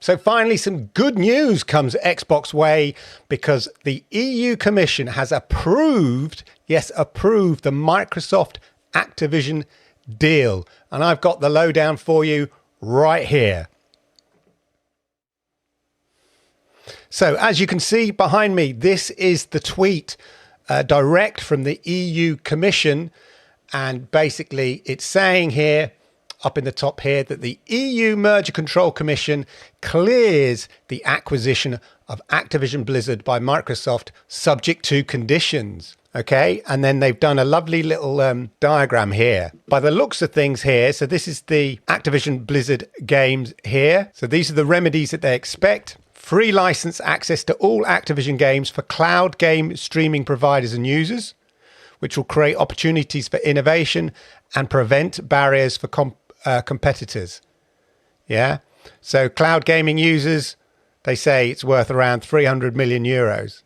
So finally, some good news comes Xbox way, because the EU Commission has approved, yes, approved the Microsoft Activision deal. And I've got the lowdown for you right here. So as you can see behind me, this is the tweet direct from the EU Commission. And basically it's saying here, up in the top here, that the EU Merger Control Commission clears the acquisition of Activision Blizzard by Microsoft subject to conditions. Okay, and then they've done a lovely little diagram here. By the looks of things here, so this is the Activision Blizzard games here. So these are the remedies that they expect. Free license access to all Activision games for cloud game streaming providers and users, which will create opportunities for innovation and prevent barriers for competitors. Yeah. So cloud gaming users, they say it's worth around 300 million euros.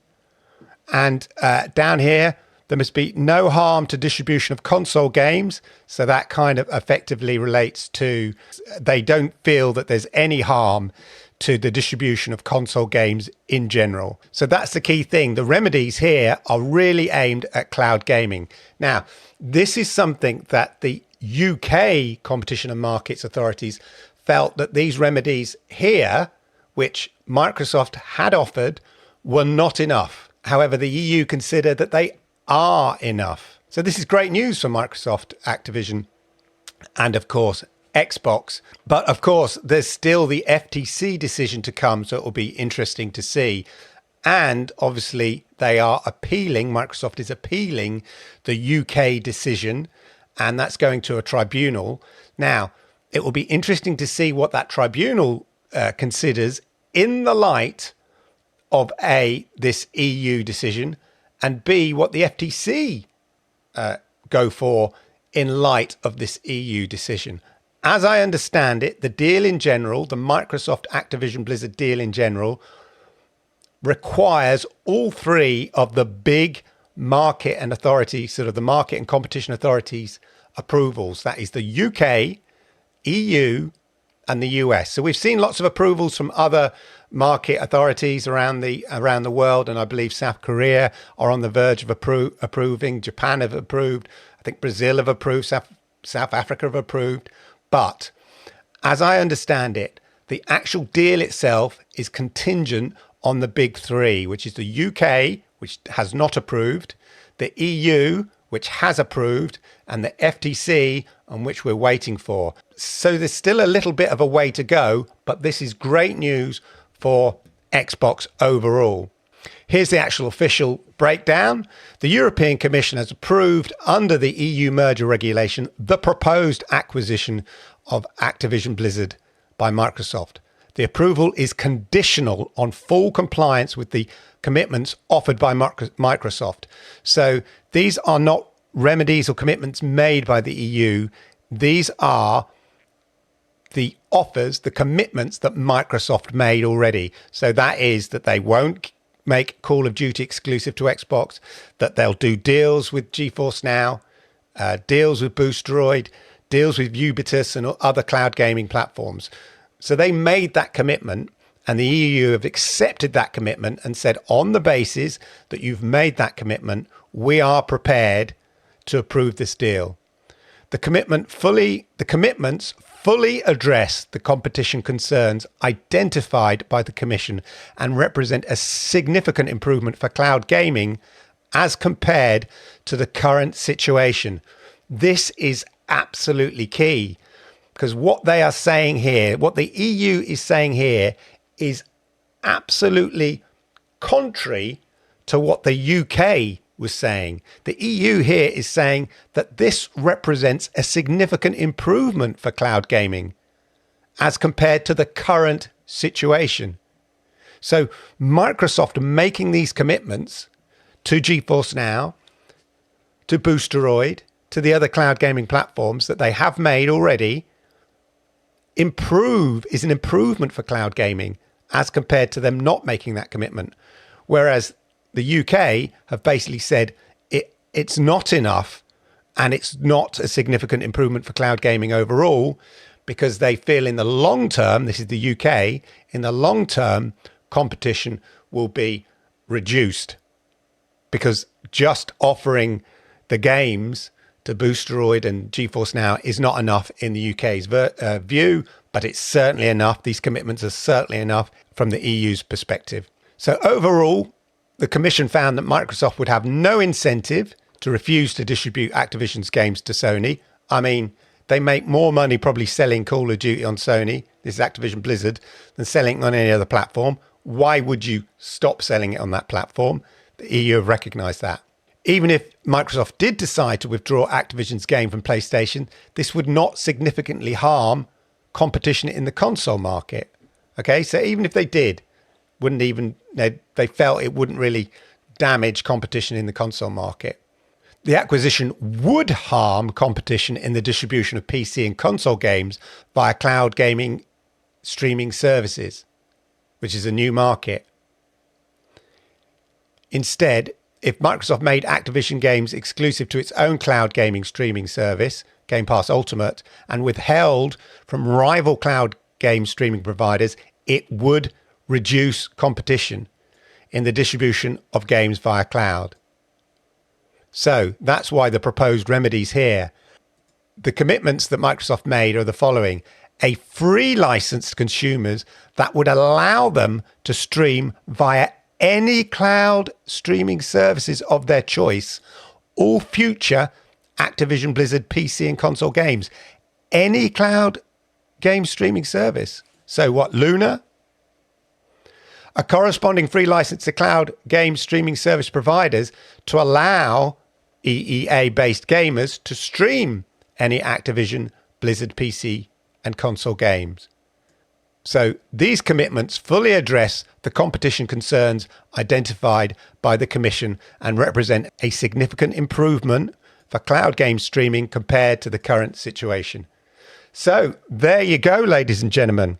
And down here, there must be no harm to distribution of console games. So that kind of effectively relates to, they don't feel that there's any harm to the distribution of console games in general. So that's the key thing. The remedies here are really aimed at cloud gaming. Now, this is something that the UK Competition and Markets authorities felt that these remedies here, which Microsoft had offered, were not enough. However, the EU considered that they are enough. So this is great news for Microsoft, Activision, and of course, Xbox. But of course, there's still the FTC decision to come, so it will be interesting to see. And obviously, they are appealing, Microsoft is appealing the UK decision, and that's going to a tribunal. Now, it will be interesting to see what that tribunal considers in the light of A, this EU decision, and B, what the FTC go for in light of this EU decision. As I understand it, the deal in general, the Microsoft Activision Blizzard deal in general, requires all three of the big market and authorities, sort of the market and competition authorities approvals. That is the UK, EU, and the US. So we've seen lots of approvals from other market authorities around the world, and I believe South Korea are on the verge of approving. Japan have approved. I think Brazil have approved. South Africa have approved. But as I understand it, the actual deal itself is contingent on the big three, which is the UK, which has not approved, the EU, which has approved, and the FTC, on which we're waiting for. So there's still a little bit of a way to go, but this is great news for Xbox overall. Here's the actual official breakdown. The European Commission has approved, under the EU merger regulation, the proposed acquisition of Activision Blizzard by Microsoft. The approval is conditional on full compliance with the commitments offered by Microsoft. So these are not remedies or commitments made by the EU. These are the offers, the commitments that Microsoft made already. So that is that they won't make Call of Duty exclusive to Xbox, that they'll do deals with GeForce Now, deals with Boosteroid, deals with Ubisoft and other cloud gaming platforms. So they made that commitment, and the EU have accepted that commitment and said, on the basis that you've made that commitment, we are prepared to approve this deal. The commitments fully address the competition concerns identified by the Commission and represent a significant improvement for cloud gaming as compared to the current situation. This is absolutely key, because what they are saying here, what the EU is saying here, is absolutely contrary to what the UK was saying. The EU here is saying that this represents a significant improvement for cloud gaming as compared to the current situation. So Microsoft making these commitments to GeForce Now, to Boosteroid, to the other cloud gaming platforms that they have made already, is an improvement for cloud gaming as compared to them not making that commitment. Whereas the UK have basically said it's not enough, and it's not a significant improvement for cloud gaming overall, because they feel in the long term, this is the UK, in the long term, competition will be reduced, because just offering the games to Boosteroid and GeForce Now is not enough in the UK's view, but it's certainly enough. These commitments are certainly enough from the EU's perspective. So overall, the Commission found that Microsoft would have no incentive to refuse to distribute Activision's games to Sony. I mean, they make more money probably selling Call of Duty on Sony, this is Activision Blizzard, than selling on any other platform. Why would you stop selling it on that platform? The EU have recognised that. Even if Microsoft did decide to withdraw Activision's game from PlayStation, this would not significantly harm competition in the console market. Okay, so even if they did, they felt it wouldn't really damage competition in the console market. The acquisition would harm competition in the distribution of PC and console games via cloud gaming streaming services, which is a new market. Instead, if Microsoft made Activision games exclusive to its own cloud gaming streaming service, Game Pass Ultimate, and withheld from rival cloud game streaming providers, it would reduce competition in the distribution of games via cloud. So that's why the proposed remedies here. The commitments that Microsoft made are the following: a free license to consumers that would allow them to stream via any cloud streaming services of their choice, all future Activision Blizzard PC and console games. Any cloud game streaming service. So what, Luna? A corresponding free license to cloud game streaming service providers to allow EEA-based gamers to stream any Activision Blizzard PC and console games. So these commitments fully address the competition concerns identified by the Commission and represent a significant improvement for cloud game streaming compared to the current situation. So there you go, ladies and gentlemen.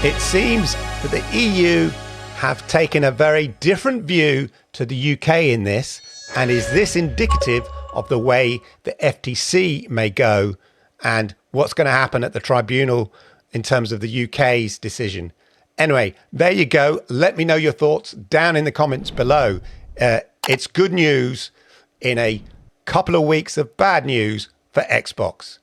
It seems that the EU have taken a very different view to the UK in this, and is this indicative of the way the FTC may go and what's going to happen at the tribunal in terms of the UK's decision? Anyway, there you go. Let me know your thoughts down in the comments below. It's good news in a couple of weeks of bad news for Xbox.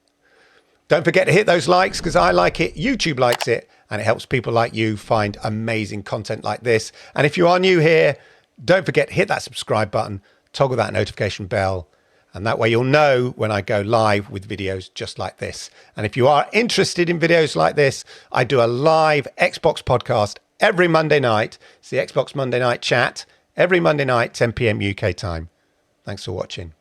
Don't forget to hit those likes, because I like it, YouTube likes it, and it helps people like you find amazing content like this. And if you are new here, don't forget, hit that subscribe button, toggle that notification bell, and that way you'll know when I go live with videos just like this. And if you are interested in videos like this, I do a live Xbox podcast every Monday night. It's the Xbox Monday Night Chat, every Monday night, 10 p.m. UK time. Thanks for watching.